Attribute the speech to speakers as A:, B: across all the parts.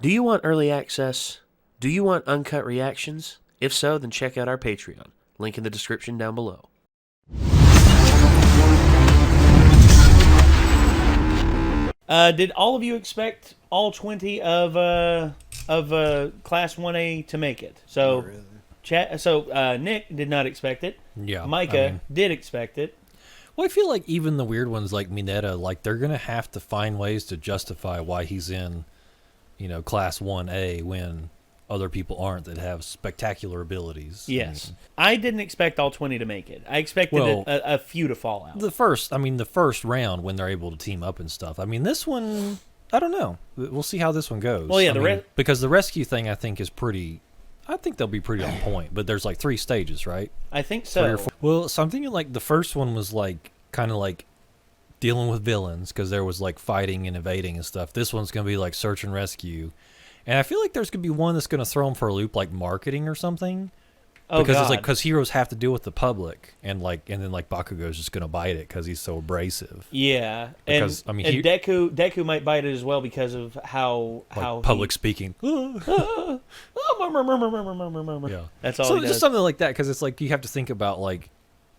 A: Do you want early access? Do you want uncut reactions? If so, then check out our Patreon. Link in the description down below. Did all of you expect all 20 of Class 1A to make it? So, Nick did not expect it.
B: Yeah,
A: Micah did expect it.
B: Well, I feel like even the weird ones like Mineta, like they're gonna have to find ways to justify why he's in, Class 1A when other people aren't that have spectacular abilities.
A: Yes. I didn't expect all 20 to make it. I expected a few to fall out.
B: The first round when they're able to team up and stuff. I mean, this one, I don't know. We'll see how this one goes.
A: Well, yeah,
B: because the rescue thing I think is pretty. I think they'll be pretty on point, but there's like 3 stages, right?
A: I think so.
B: Well, so I'm thinking like the first one was like kind of like dealing with villains because there was like fighting and evading and stuff. This one's going to be like search and rescue. And I feel like there's going to be one that's going to throw them for a loop like marketing or something.
A: Oh,
B: because
A: God.
B: it's like because heroes have to deal with the public and then like Bakugo's just going to bite it because he's so abrasive.
A: Yeah.
B: Because
A: and Deku might bite it as well because of how
B: public speaking.
A: Yeah. That's all.
B: So
A: he does.
B: just something like that because it's like you have to think about like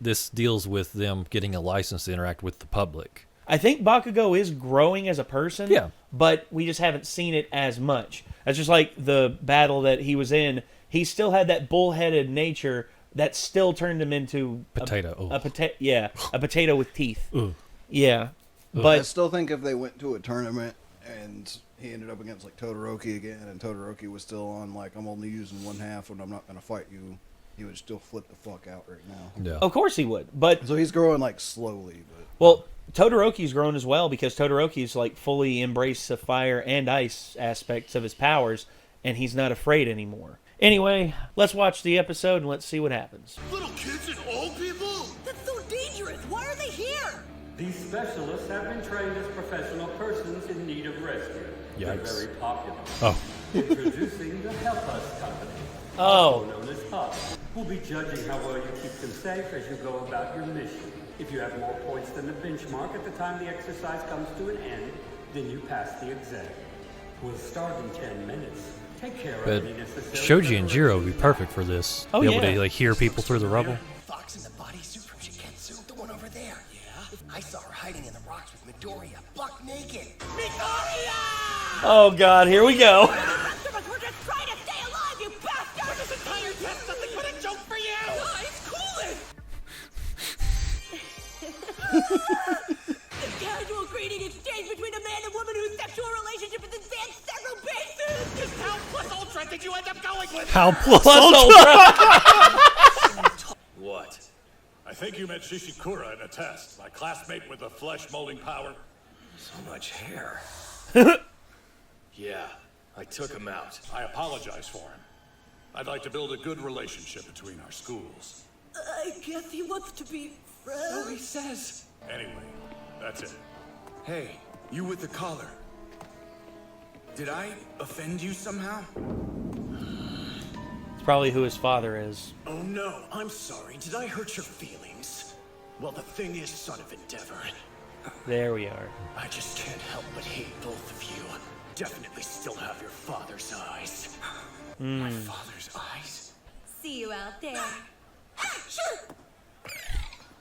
B: this deals with them getting a license to interact with the public.
A: I think Bakugo is growing as a person, but we just haven't seen it as much. It's just like the battle that he was in. He still had that bullheaded nature that still turned him into
B: potato.
A: A potato with teeth.
B: Ooh.
A: Yeah.
B: Ooh.
C: But I still think if they went to a tournament and he ended up against like Todoroki again, and Todoroki was still on like I'm only using one half and I'm not going to fight you, he would still flip the fuck out right now.
B: Yeah.
A: Of course he would. But
C: so he's growing like slowly. But
A: well, Todoroki's grown as well because Todoroki's like fully embraced the fire and ice aspects of his powers, and he's not afraid anymore. Anyway, let's watch the episode and let's see what happens.
D: Little kids and old people?
E: That's so dangerous. Why are they here?
F: These specialists have been trained as professional persons in need of rescue. They're very popular.
B: Oh.
F: Introducing the Help Us Company,
A: also
F: known as HUD. We'll be judging how well you keep them safe as you go about your mission. If you have more points than the benchmark at the time the exercise comes to an end, then you pass the exam. We'll start in 10 minutes. Take care of any necessary...
B: Shoji and Jiro would be perfect for this.
A: Oh,
B: be able to like hear people through the rubble.
E: Fox in the bodysuit from Shiketsu, the one over there. Yeah? I saw her hiding in the rocks with Midoriya, buck naked. Midoriya!
A: Oh, God, here we go.
E: We're just trying to stay alive, you bastard!
D: This entire test nothing but a joke for you!
E: Guys, cool it! The casual greeting exchange between a man and woman whose sexual relationship has advanced several bases!
D: Just how plus ultra did you end up going with?
B: How plus ultra?
D: What? I think you met Shishikura in a test, my classmate with the flesh-molding power.
G: So much hair. Yeah, I took him out.
D: I apologize for him. I'd like to build a good relationship between our schools.
E: I guess he wants to be friends.
G: So he says.
D: Anyway, that's it.
G: Hey, you with the collar. Did I offend you somehow?
A: It's probably who his father is.
H: Oh no, I'm sorry. Did I hurt your feelings? Well, the thing is, son of Endeavor,
A: There we are.
H: I just can't help but hate both of you. Definitely still have your father's eyes.
G: My father's eyes?
E: See you out there.
H: Sure!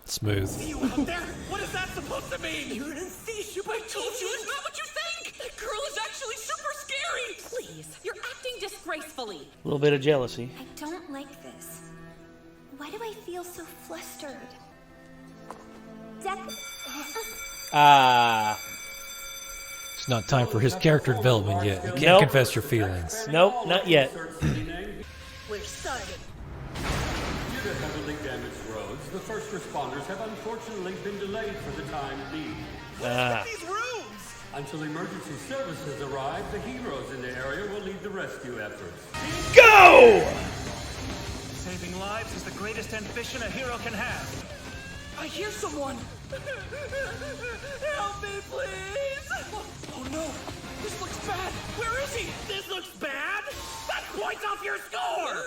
B: Smooth.
D: See you out there? What is that supposed to mean?
E: You're an insatiable.
H: I told you it's not what you think! That girl is actually super scary!
I: Please, you're acting disgracefully.
A: A little bit of jealousy.
J: I don't like this. Why do I feel so flustered?
B: It's not time for his character development yet. You can't confess your feelings.
A: Nope, not yet.
E: We're starting.
F: Due to heavily damaged roads, the first responders have unfortunately been delayed for the time being.
D: These rooms!
F: Until emergency services arrive, the heroes in the area will lead the rescue efforts.
A: Go!
D: Saving lives is the greatest ambition a hero can have.
H: I hear someone!
E: Help me, please!
H: Oh no! This looks bad! Where is he?
D: This looks bad? That points off your score!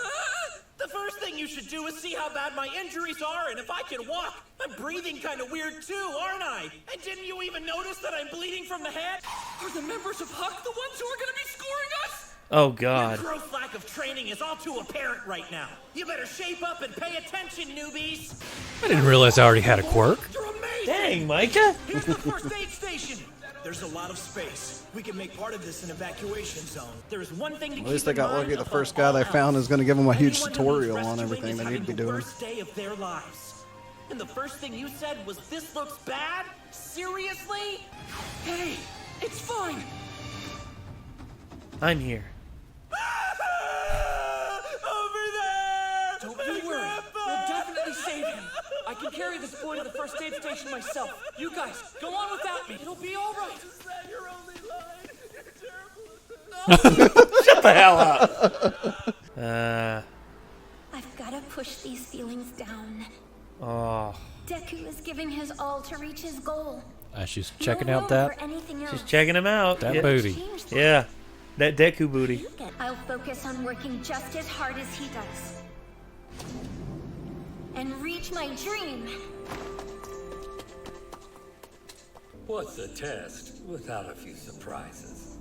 D: The first thing you should do is see how bad my injuries are and if I can walk. I'm breathing kind of weird too, aren't I? And didn't you even notice that I'm bleeding from the head?
H: Are the members of Huck the ones who are gonna be scoring us?
A: Oh, God.
D: Your gross lack of training is all too apparent right now. You better shape up and pay attention, newbies.
B: I didn't realize I already had a quirk.
D: You're amazing.
A: Dang, Micah.
D: Here's the first aid station. There's a lot of space. We can make part of this an evacuation zone. There's one thing to keep in mind.
C: At least they got lucky. The first guy they found is going to give them a huge tutorial on everything they need to be doing.
D: First day of their lives. And the first thing you said was, "This looks bad." Seriously? Hey, it's fine.
A: I'm here.
D: Over there!
K: Don't you worry. We'll definitely save him. I can carry this boy to the first aid station myself. You guys, go on without me. It'll be all right.
D: Is that your only line? You're terrible at this.
A: Shut the hell up.
J: I've got to push these feelings down.
A: Oh.
J: Deku is giving his all to reach his goal.
B: She's checking out that.
A: She's checking him out.
B: That booty.
A: Yeah. That Deku booty.
J: I'll focus on working just as hard as he does. And reach my dream.
F: What's a test without a few surprises?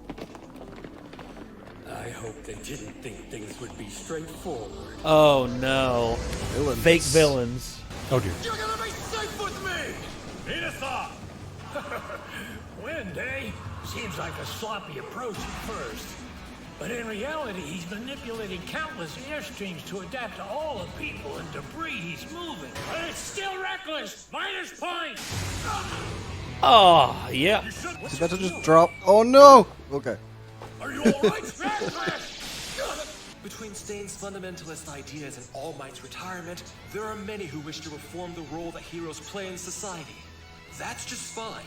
F: I hope they didn't think things would be straightforward.
A: Oh, no.
C: Villains.
A: Fake villains.
B: Oh, dear.
D: You're gonna be safe with me!
H: Need a thought. Wind, eh? Seems like a sloppy approach at first. But in reality, he's manipulating countless airstreams to adapt to all the people and debris he's moving. But it's still reckless! Minus points!
A: Oh, yeah.
C: He's about to just drop. Oh, no! Okay.
H: Are you alright?
E: Between Stain's fundamentalist ideas and All Might's retirement, there are many who wish to reform the role that heroes play in society. That's just fine.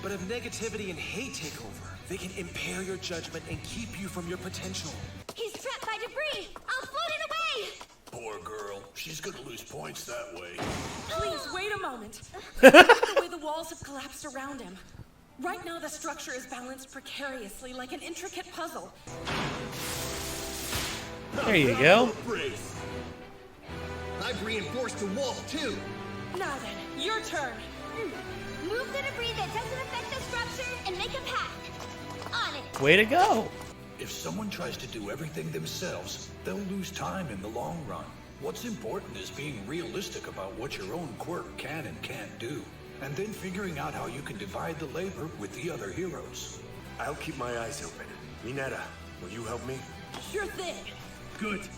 E: But if negativity and hate take over, they can impair your judgment and keep you from your potential.
J: He's trapped by debris. I'll float it away.
H: Poor girl. She's gonna lose points that way.
I: Please, wait a moment. Look at the way the walls have collapsed around him. Right now, the structure is balanced precariously, like an intricate puzzle.
A: There you go.
E: I've reinforced the wall, too.
I: Now then, your turn.
J: Move the debris that doesn't affect the structure and make a path. On it.
A: Way to go.
H: If someone tries to do everything themselves, they'll lose time in the long run. What's important is being realistic about what your own quirk can and can't do, and then figuring out how you can divide the labor with the other heroes.
L: I'll keep my eyes open. Mineta, will you help me?
I: Sure thing.
F: Good.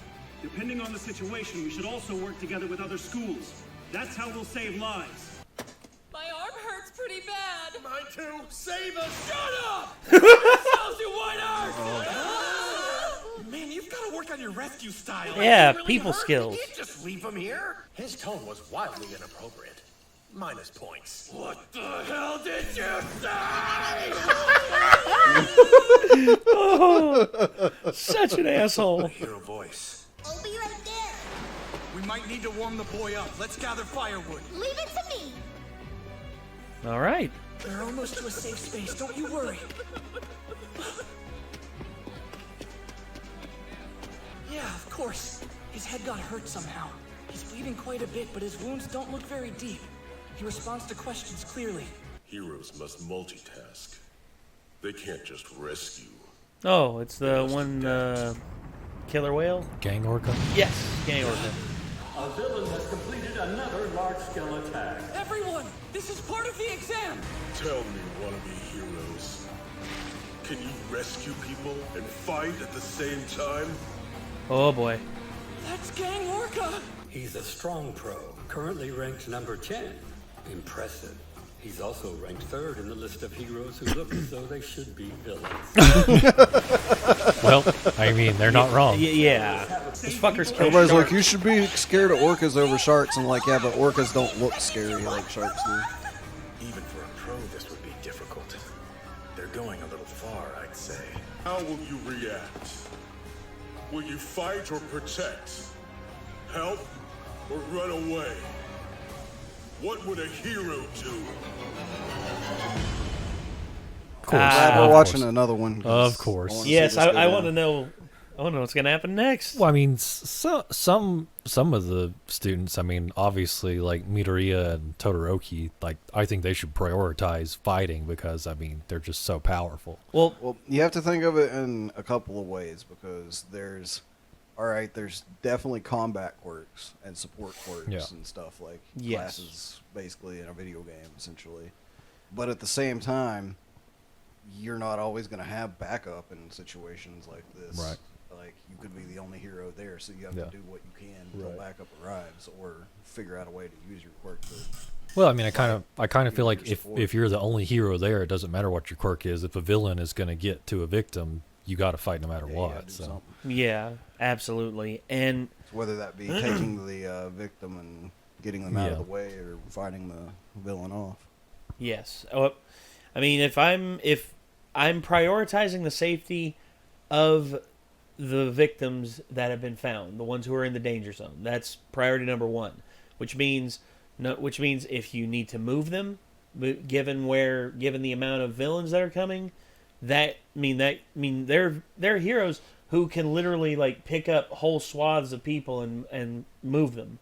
F: Depending on the situation, we should also work together with other schools. That's how we'll save lives.
I: My arm hurts pretty bad.
H: Mine too. Save us. Shut up! Yourselves, you white-arse!
E: Man, you've got to work on your rescue style.
A: Yeah,
E: Really
A: people
E: hurt?
A: skills.
E: You can't just leave him here.
L: His tone was wildly inappropriate. Minus points.
H: What the hell did you say?
A: Oh, such an asshole.
L: Hero voice.
J: I'll be right there.
E: We might need to warm the boy up. Let's gather firewood.
J: Leave it to me.
A: All right.
K: They're almost to a safe space. Don't you worry. Yeah, of course. His head got hurt somehow. He's bleeding quite a bit, but his wounds don't look very deep. He responds to questions clearly.
L: Heroes must multitask. They can't just rescue.
A: Oh, it's the one killer whale?
B: Gang Orca?
A: Yes, gang orca.
F: A villain has completed another large-scale attack.
K: Everyone, this is part of the exam.
L: Tell me, wannabe heroes. Can you rescue people and fight at the same time?
A: Oh boy.
K: That's Gang Orca.
F: He's a strong pro, currently ranked number 10. Impressive. He's also ranked 3rd in the list of heroes who look as though they should be villains.
B: Well, I mean, they're not wrong.
A: Yeah. This fucker's killed
C: Everybody's
A: sharks.
C: like, you should be scared of orcas over sharks. I'm like, yeah, but orcas don't look scary like sharks do.
L: Even for a pro, this would be difficult. They're going a little far, I'd say. How will you react? Will you fight or protect? Help or run away? What would a hero do?
B: Of course.
C: Glad we're
B: of
C: watching
B: course.
C: another one.
B: Of course.
A: Yes, I want to know I don't know what's gonna happen next.
B: Well, I mean, some of the students, I mean, obviously, like Midoriya and Todoroki, like I think they should prioritize fighting because I mean they're just so powerful.
C: Well, you have to think of it in a couple of ways because there's definitely combat quirks and support quirks and stuff like classes basically in a video game essentially. But at the same time, you're not always going to have backup in situations like this.
B: Right.
C: Like, you could be the only hero there, so you have to do what you can until backup arrives, or figure out a way to use your quirk to...
B: Well, I mean, I kind of feel like if you're the only hero there, it doesn't matter what your quirk is. If a villain is going to get to a victim, you got to fight no matter what. So.
A: Yeah, absolutely. And
C: whether that be taking the victim and getting them out of the way, or fighting the villain off.
A: Yes. Oh, I mean, if I'm prioritizing the safety of the victims that have been found, the ones who are in the danger zone, that's priority number one. Which means if you need to move them, given the amount of villains that are coming, they're heroes who can literally like pick up whole swaths of people and move them,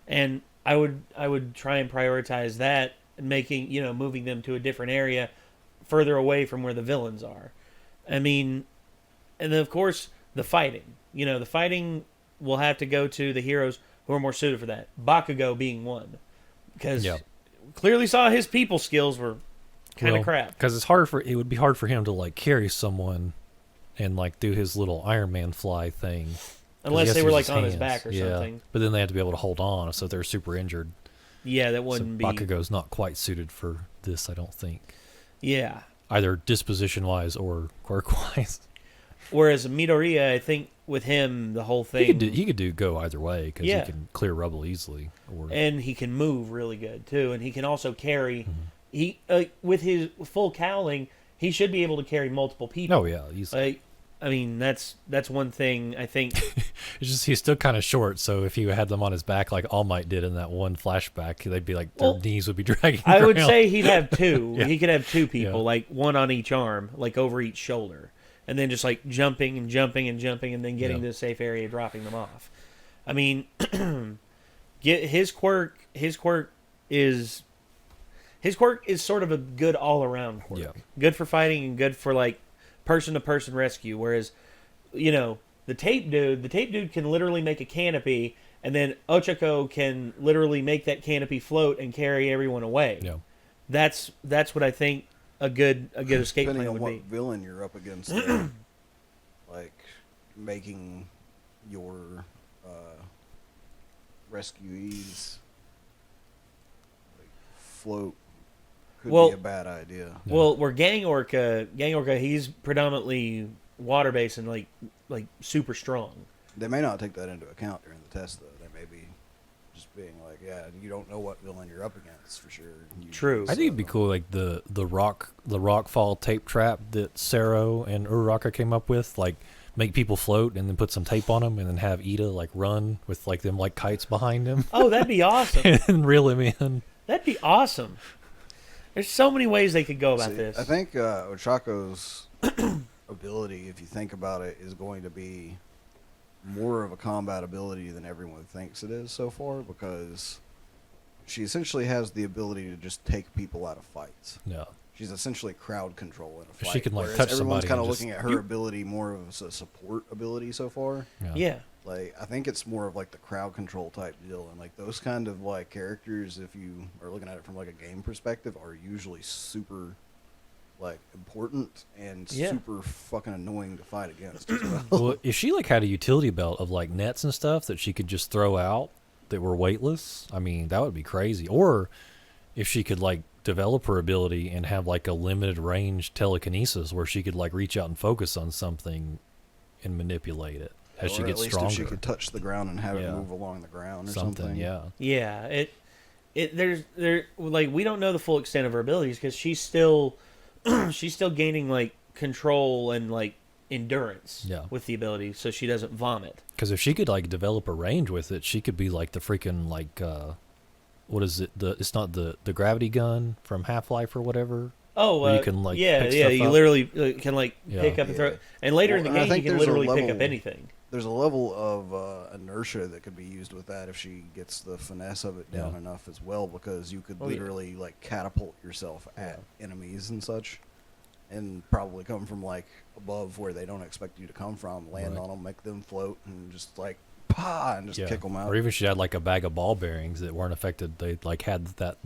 A: and I would try and prioritize that, moving them to a different area further away from where the villains are. I mean, and then of course the fighting. The fighting will have to go to the heroes who are more suited for that. Bakugo being one, because clearly saw his people skills were kind of crap.
B: Because it would be hard for him to like carry someone and like do his little Iron Man fly thing.
A: Unless they were like on his back or something.
B: But then they had to be able to hold on, so they're super injured.
A: Yeah, that wouldn't be...
B: Bakugo's not quite suited for this, I don't think.
A: Yeah.
B: Either disposition-wise or quirk-wise.
A: Whereas Midoriya, I think with him, the whole thing...
B: He could go either way, because he can clear rubble easily.
A: And he can move really good, too. And he can also carry... with his full cowling, he should be able to carry multiple people.
B: Oh, yeah, easily.
A: I mean, that's one thing I think.
B: It's just he's still kind of short, so if he had them on his back like All Might did in that one flashback, they'd be like their knees would be dragging.
A: I would say he'd have two. He could have two people, like one on each arm, like over each shoulder, and then just like jumping and jumping and jumping, and then getting to a safe area, dropping them off. I mean, his quirk is sort of a good all around quirk.
B: Yeah.
A: Good for fighting and good for like person-to-person rescue, whereas, the tape dude can literally make a canopy, and then Ochako can literally make that canopy float and carry everyone away.
B: Yeah.
A: That's what I think a good escape plan would be.
C: Depending on what villain you're up against, there, like making your rescuees like float could be a bad idea.
A: Well, where Gang Orca, he's predominantly water-based and like super strong.
C: They may not take that into account during the test, though. They may be just being like, you don't know what villain you're up against for sure.
A: True.
B: I think it'd be cool, like the rockfall tape trap that Sero and Uraraka came up with, like make people float and then put some tape on them and then have Ida like run with like them like kites behind him.
A: Oh, that'd be awesome.
B: And reel him in.
A: That'd be awesome. There's so many ways they could go about this.
C: I think Ochako's ability, if you think about it, is going to be more of a combat ability than everyone thinks it is so far, because she essentially has the ability to just take people out of fights.
B: Yeah.
C: She's essentially crowd control in a fight.
B: She can like
C: whereas
B: touch
C: everyone's
B: somebody.
C: Kind of looking at her ability more of a support ability so far.
A: Yeah.
C: Like, I think it's more of like the crowd control type deal, and like those kind of like characters, if you are looking at it from like a game perspective, are usually super like important and super fucking annoying to fight against as well.
B: Well, if she like had a utility belt of like nets and stuff that she could just throw out that were weightless, I mean that would be crazy. Or if she could like develop her ability and have like a limited range telekinesis where she could like reach out and focus on something and manipulate it. As she gets stronger,
C: if she could touch the ground and have it move along the ground or something.
A: Yeah. Like we don't know the full extent of her abilities because she's still gaining like control and like endurance with the ability, so she doesn't vomit.
B: Because if she could like develop a range with it, she could be like the freaking like what is it? It's not the gravity gun from Half-Life or whatever. You can like pick
A: you
B: stuff up.
A: literally can like pick up and throw. And later in the game,
C: I
A: you can literally pick up anything.
C: There's a level of inertia that could be used with that if she gets the finesse of it down enough as well, because you could literally like catapult yourself at enemies and such, and probably come from like above where they don't expect you to come from, land on them, make them float, and just like and just kick them out.
B: Or even she had like a bag of ball bearings that weren't affected. They like had that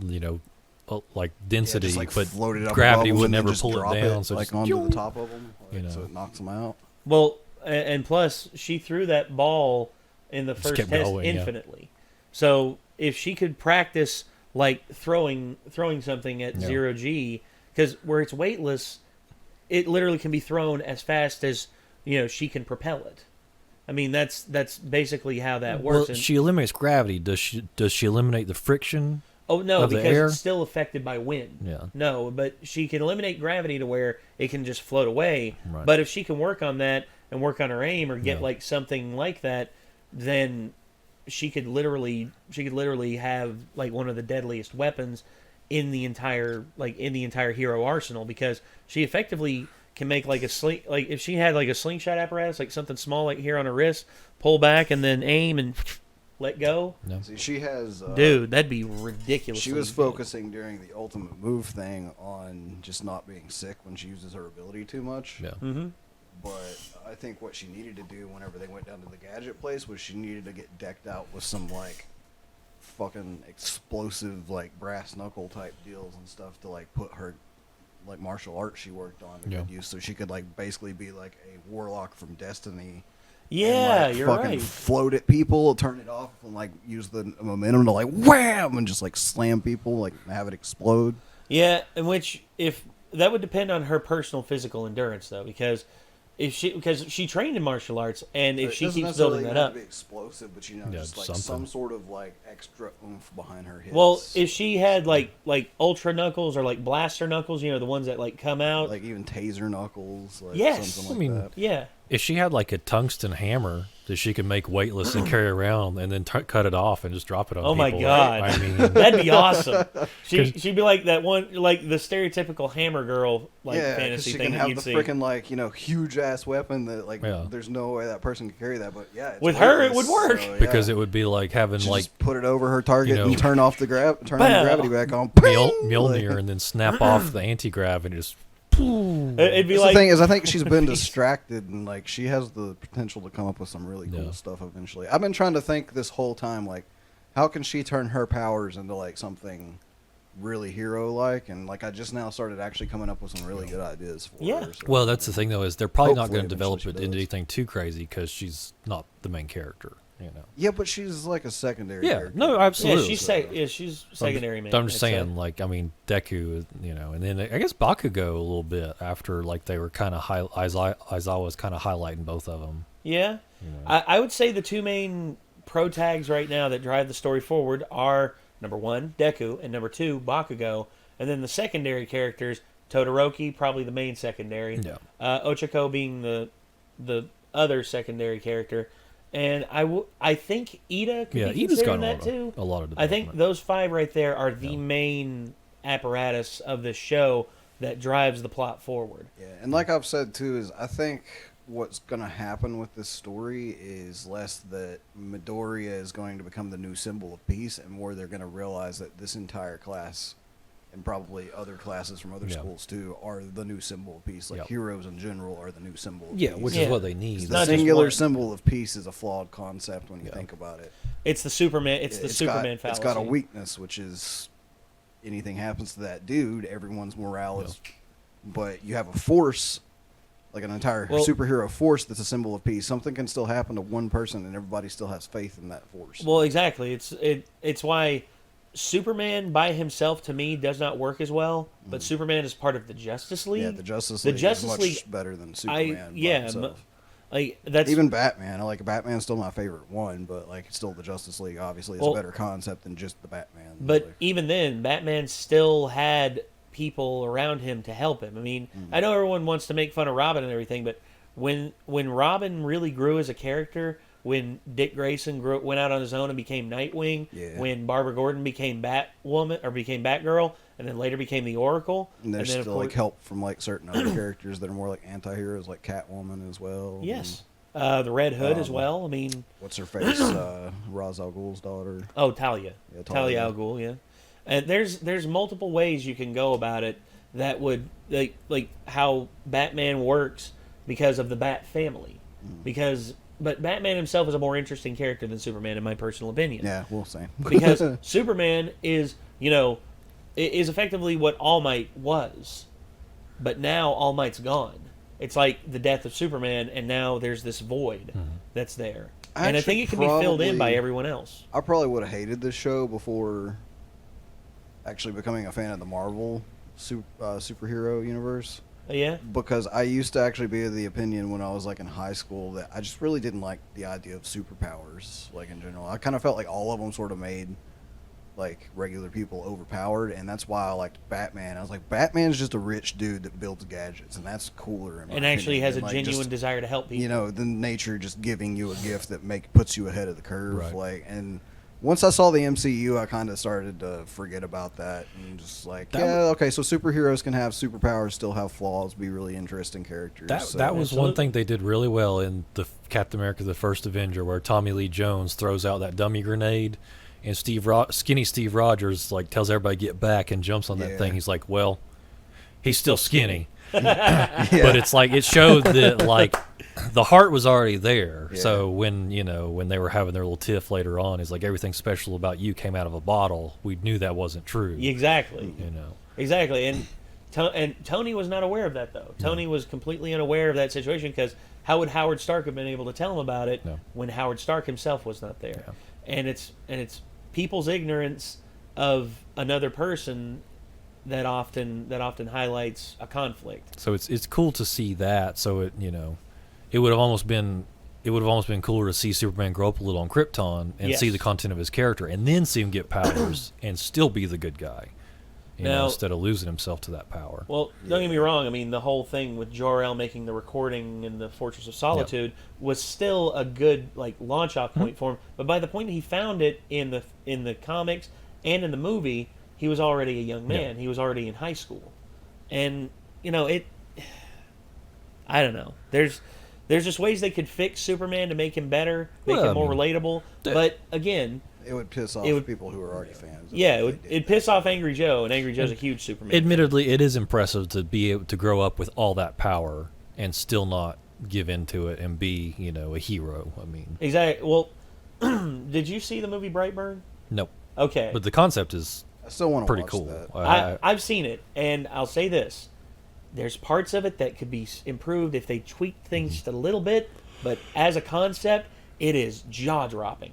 B: like density,
C: just, like,
B: but
C: floated up
B: gravity
C: above
B: would
C: them and
B: never
C: just
B: pull
C: drop
B: it down. So
C: like
B: just,
C: onto the top of them, so it knocks them out.
A: Well, and plus she threw that ball in the first test
B: going,
A: infinitely. So if she could practice like throwing something at 0G, because where it's weightless, it literally can be thrown as fast as she can propel it. I mean, that's basically how that works.
B: Well, she eliminates gravity. Does she eliminate the friction?
A: Oh no,
B: of the
A: because
B: air?
A: it's still affected by wind.
B: Yeah.
A: No, but she can eliminate gravity to where it can just float away.
B: Right.
A: But if she can work on that and work on her aim or get like something like that, then she could literally have like one of the deadliest weapons in the entire hero arsenal, because she effectively can make like if she had like a slingshot apparatus, like something small like here on her wrist, pull back and then aim and let go.
B: No.
C: See, she has
A: dude, that'd be ridiculous.
C: She was focusing during the ultimate move thing on just not being sick when she uses her ability too much.
B: Yeah.
A: Mm-hmm.
C: But I think what she needed to do whenever they went down to the gadget place was she needed to get decked out with some like fucking explosive like brass knuckle type deals and stuff to like put her like martial arts she worked on to good use, so she could like basically be like a warlock from Destiny.
A: Yeah,
C: and, like,
A: you're
C: fucking
A: right.
C: Float at people, turn it off, and like use the momentum to like wham and just like slam people, like have it explode.
A: Yeah, if that would depend on her personal physical endurance though, because she trained in martial arts, and if she keeps building that up,
C: be explosive, but just like
B: something.
C: some sort of like extra oomph behind her hits.
A: well, if she had like ultra knuckles or like blaster knuckles, the ones that like come out,
C: like even taser knuckles, like
A: yes,
C: something like that.
A: yeah.
B: If she had like a tungsten hammer that she could make weightless and carry around, and then cut it off and just drop it on
A: Oh
B: people,
A: my god,
B: I mean,
A: that'd be awesome. She'd be like that one, like the stereotypical hammer girl, like fantasy
C: she
A: thing
C: can
A: that
C: have
A: you'd
C: the
A: see.
C: freaking like huge ass weapon that like there's no way that person can carry that, but it's
A: with her it
C: weightless,
B: Oh,
A: would work,
C: so,
B: because it would be like having
C: She
B: like
C: just put it over her target and turn off the turn on the gravity back on.
B: Mjolnir, and then snap off the anti-grav and just.
A: It'd be
C: That's
A: like
C: the thing is, I think she's been distracted, and like she has the potential to come up with some really cool stuff eventually. I've been trying to think this whole time, like, how can she turn her powers into like something really hero-like? And like I just now started actually coming up with some really good ideas for her. So,
B: well, that's the thing though, is they're probably not going to
C: Hopefully
B: develop it
C: eventually
B: into
C: she does.
B: anything too crazy because she's not the main character.
C: Yeah, but she's like a secondary.
B: Yeah,
C: character.
B: no, absolutely.
A: Yeah, she's secondary.
B: I'm just saying, like, I mean, Deku, and then I guess Bakugo a little bit after, like, they were kind of Aizawa was kind of highlighting both of them.
A: Yeah, I would say the two main pro tags right now that drive the story forward are number 1 Deku and number 2 Bakugo, and then the secondary characters Todoroki, probably the main secondary.
B: Yeah.
A: Ochako being the other secondary character. And I think Ida could be considering that too.
B: A lot of
A: I think those 5 right there are the main apparatus of this show that drives the plot forward.
C: Yeah, and like I've said too, is I think what's going to happen with this story is less that Midoriya is going to become the new symbol of peace, and more they're going to realize that this entire class, and probably other classes from other schools too, are the new symbol of peace. Like heroes in general are the new symbol of peace.
B: Which is what they need.
C: The singular symbol of peace is a flawed concept when you think about it.
A: It's the Superman. It's the Superman fallacy.
C: It's got a weakness, which is anything happens to that dude, everyone's morale is. But you have a force, like an entire superhero force that's a symbol of peace. Something can still happen to one person, and everybody still has faith in that force.
A: Well, exactly. It's why Superman by himself to me does not work as well, but Superman is part of the Justice League.
C: Yeah, the Justice League is much better than Superman.
A: Like that's
C: even Batman. Like Batman's still my favorite one, but like still the Justice League obviously is a better concept than just the Batman.
A: But even then, Batman still had people around him to help him. I mean, I know everyone wants to make fun of Robin and everything, but when Robin really grew as a character, when Dick Grayson went out on his own and became Nightwing, when Barbara Gordon became Batwoman or became Batgirl, and then later became the Oracle.
C: And there's
A: then,
C: still like help from like certain other characters that are more like anti-heroes, like Catwoman as well.
A: Yes. The Red Hood as well. I mean,
C: what's her face? Ra's al Ghul's daughter.
A: Oh, Talia.
C: Yeah,
A: Talia al Ghul. Yeah. And there's multiple ways you can go about it that would like how Batman works because of the Bat family. But Batman himself is a more interesting character than Superman, in my personal opinion.
C: Yeah, we'll see.
A: Because Superman is is effectively what All Might was, but now All Might's gone. It's like the death of Superman, and now there's this void that's there. And I think it can be filled in by everyone else.
C: I probably would have hated this show before actually becoming a fan of the Marvel superhero universe.
A: Yeah?
C: Because I used to actually be of the opinion when I was like in high school that I just really didn't like the idea of superpowers, like in general. I kind of felt like all of them sort of made like regular people overpowered, and that's why I liked Batman. I was like, Batman's just a rich dude that builds gadgets, and that's cooler.
A: And actually has a genuine desire to help people.
C: You know, than nature just giving you a gift that puts you ahead of the curve.
B: Right.
C: Like, and once I saw the MCU, I kind of started to forget about that and just like, okay, so superheroes can have superpowers, still have flaws, be really interesting characters.
B: That was one thing they did really well in the Captain America: The First Avenger, where Tommy Lee Jones throws out that dummy grenade. And skinny Steve Rogers like tells everybody to get back and jumps on that thing. He's like, well, he's still skinny. But it's like it showed that like the heart was already there. Yeah. So when they were having their little tiff later on, it's like everything special about you came out of a bottle. We knew that wasn't true.
A: Exactly. Exactly. And Tony was not aware of that though. Tony was completely unaware of that situation because how would Howard Stark have been able to tell him about it when Howard Stark himself was not there? Yeah. And it's people's ignorance of another person that often highlights a conflict.
B: So it's cool to see that. So it would have almost been cooler to see Superman grow up a little on Krypton and see the content of his character, and then see him get powers and still be the good guy. Instead of losing himself to that power.
A: Well, don't get me wrong. I mean, the whole thing with Jor-El making the recording in the Fortress of Solitude was still a good launch-off point for him. But by the point that he found it in the comics and in the movie, he was already a young man. He was already in high school, and I don't know. There's just ways they could fix Superman to make him better, make him more relatable. But again,
C: it would piss off people who are already fans.
A: Yeah, it'd piss off Angry Joe, and Angry Joe's a huge Superman
B: Admittedly, it is impressive to be able to grow up with all that power and still not give into it and be, a hero. I mean,
A: exactly. Well, did you see the movie Brightburn?
B: Nope.
A: Okay.
B: But the concept is pretty cool.
C: That.
A: I've seen it, and I'll say this. There's parts of it that could be improved if they tweaked things just a little bit, but as a concept, it is jaw-dropping.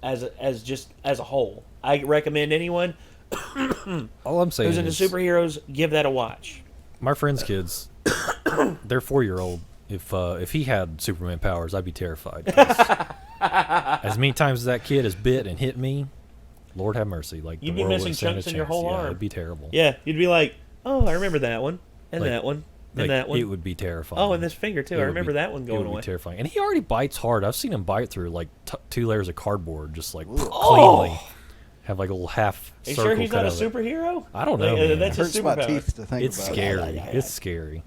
A: As a whole, I recommend anyone
B: all I'm saying
A: who's into superheroes give that a watch.
B: My friend's kids, their 4-year-old. If he had Superman powers, I'd be terrified. As many times as that kid has bit and hit me, Lord have mercy. Like
A: you'd be missing chunks in your whole arm.
B: It'd be terrible.
A: Yeah, you'd be like, oh, I remember that one and that one. And that one.
B: It would be terrifying.
A: Oh, and this finger too. I remember that one going away.
B: It would be terrifying. And he already bites hard. I've seen him bite through like 2 layers of cardboard, just like cleanly. Have like a little half circle.
A: Are you sure he's not a superhero?
B: I don't know.
A: That's
C: hurts
A: his
C: my
A: superpower.
C: teeth to think
B: it's
C: about
B: scary.
C: It.
B: It's scary.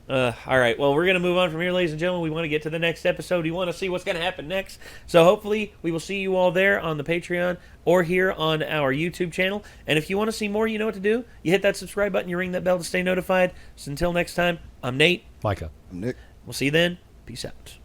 A: All right. Well, we're going to move on from here, ladies and gentlemen. We want to get to the next episode. You want to see what's going to happen next. So hopefully we will see you all there on the Patreon or here on our YouTube channel. And if you want to see more, you know what to do. You hit that subscribe button. You ring that bell to stay notified. So until next time, I'm Nate.
B: Micah.
C: I'm Nick.
A: We'll see you then. Peace out.